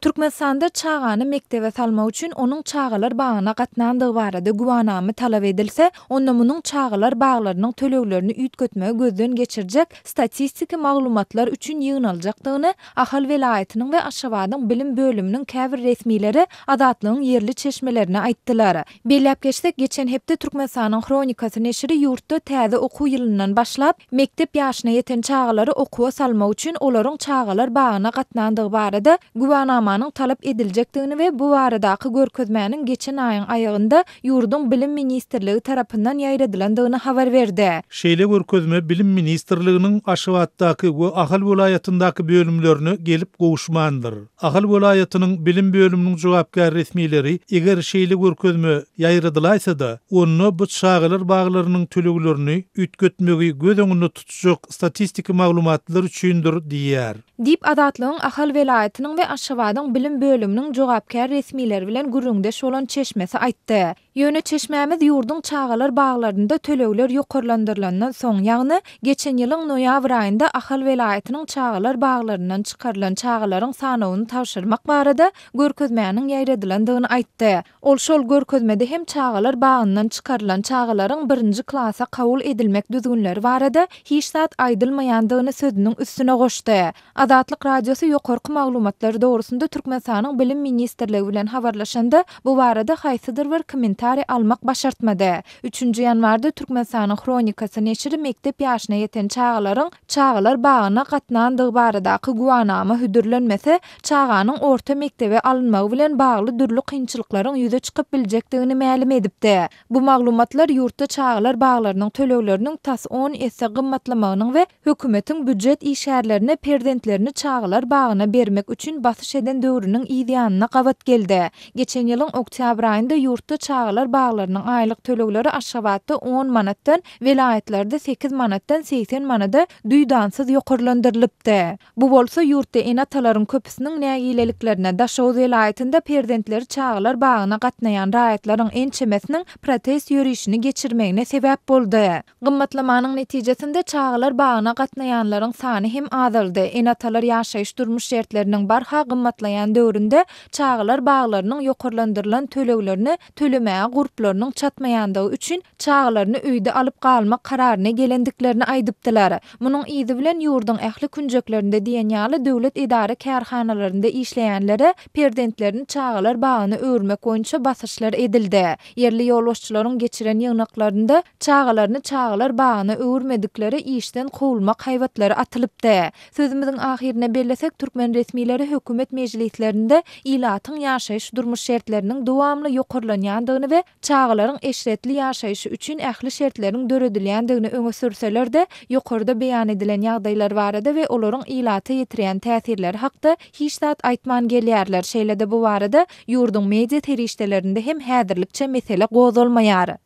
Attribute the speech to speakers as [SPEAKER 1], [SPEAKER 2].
[SPEAKER 1] Türkmenistanda çağany mektebe salmak üçin onuň çağalar bagyna gatnandygy barada guwanamy talap edilse, onda munyň çağalar baglarynyň töleglerini üýtgetmegi gözden geçirjek statistiki maglumatlar üçin ýygnaljakdygyny Ahal welaýatynyň we Aşgabatyň bilim bölüminiň käbir resmileri Azatlygyň yerli çeşmelerini aýtdylar. Belläp geçsek, geçen hepde Türkmenistanyň Kronikasy neşri ýurtda täze okuw ýylyndan başlap mektep ýaşyna ýeten çağalary okuwa salmak üçin olaryň çağalar bagyna gatnandygy barada guwanamanyň talap ediljekdigini we bu baradaky görkezmäniň geçen aýyň aýagynda ýurdun bilim ministrligi tarapyndan ýaýradylandygyny habar berdi.
[SPEAKER 2] Şeýle görkezme bilim ministrliginiň Aşgabatdaky we Ahal welaýatyndaky bölümlerini gelip gowuşmandyr. Ahal welaýatynyň bilim bölüminiň jogapkar resmileri eger şeýle görkezme ýaýradylaýsa da, onu bu çağalar baglarynyň töleglerini üýtgetmegi göz öňünde tutjak statistiki maglumatlar üçindir diýär.
[SPEAKER 1] Dip Azatlygyň Ahal welaýatynyň we Aşgabatyň bilim bölüminiň jogapkar resmileri bilen gürrüňdeş bolan çeşmesi aýtdy. Ýöne çeşmämiz ýurdun çağalar baglarynda tölegler ýokarlandyrylandan soň, ýagny geçen ýylyň noýabr aýynda Ahal welaýatynyň çağalar baglaryndan çykarylan çağalaryň sanawyny tawşyrmak barada görkezmäniň ýaýradylandygyny aýtdy. Ol şol görkezmede hem çağalar bagyndan çykarylan çağalaryň 1-nji klasa kabul edilmek düzgünleri barada hiç zat aýdylmaýandygyny sözüniň üstüne goşdy. Azatlyk radiosu ýokarky maglumatlary dogrusynda Türkmenistanyň bilim ministrligi bilen habarlaşanda bu barada haýsydyr bir kommentari almak başartmady. 3-nji ýanwarda Türkmenistanyň Kronikasy neşri mektep ýaşyna ýeten çağalar bagyna gatnandygy baradaky guwanama hüdürlenmese, çağanyň orta mektebe alynmagy bilen bagly dürli kynçylyklaryň ýüze çykyp biljekdigini ma'lum edipdi. Bu maglumatlar ýurtda çağalar baglarynyň tölegleriniň tas 10 esse gymmatlamagynyň we hökümetiň büdjet işgärlerine perdentlerini çağalar bagyna bermek üçin basyş eden döwrüniň ýanyna gabat geldi. Geçen ýylyň oktyabr aýynda ýurtda çağalar baglarynyň aýlyk tölegleri Aşgabatda 10 manatdan, welaýatlerde 8 manatdan 80 manada duýdansyz ýokarlandyrylypdy. Bu bolsa ýurtda enatalaryň köpüsiniň nägileliklerine Daşow welaýatynda perdentleri çağalar bagyna gatnaýan raýatlaryň en çemesiniň protest ýürüýüşini geçirmegine sebäp boldy. Gymmatlamanyň netijesinde çağalar bagyna gatnaýanlaryň sany hem azaldy. Enatalar ýaşaýyş durmuş şertleriniň barha gymmatlaýan döwründe çağalar baglarynyň ýokarlandyrylan töleglerini tölemäge gurplarynyň çatmaýandygy üçin çağalaryny öýde alyp galmak kararyna gelendiklerini aýdypdylar. Munyň ýyzy bilen ýurdun ähli künjeklerinde diýen ýaly döwlet idara kärhanalarynda işleýänlere perdentlerini çağalar bagyny örmek boýunça basyşlar edildi. Yerli ýolbaşçylaryň geçiren ýygnaklaryna çağalaryny çağalar bagyna örmedikleri işden kowulmak haýwatlary atylypdy. Sözümiziň ahirine bellesek, Türkmen resmileri hökümet mejlislerinde ilatyň ýaşaýyş durmuş şertleriniň dowamly ýokarlanýandygyny we çağalaryň eşretli ýaşaýyşy üçin ähli şertleriniň döredilýändigini öňe sürseler-de, ýokarda beýan edilen ýagdaýlar barada we olaryň ilaty ýetirýän täsirleri hakda hiç zat aýtman gelýärler. Şeýle-de bu barada ýurdun media terişdelerinde hem häzirlikçe mesele gozulmaýar.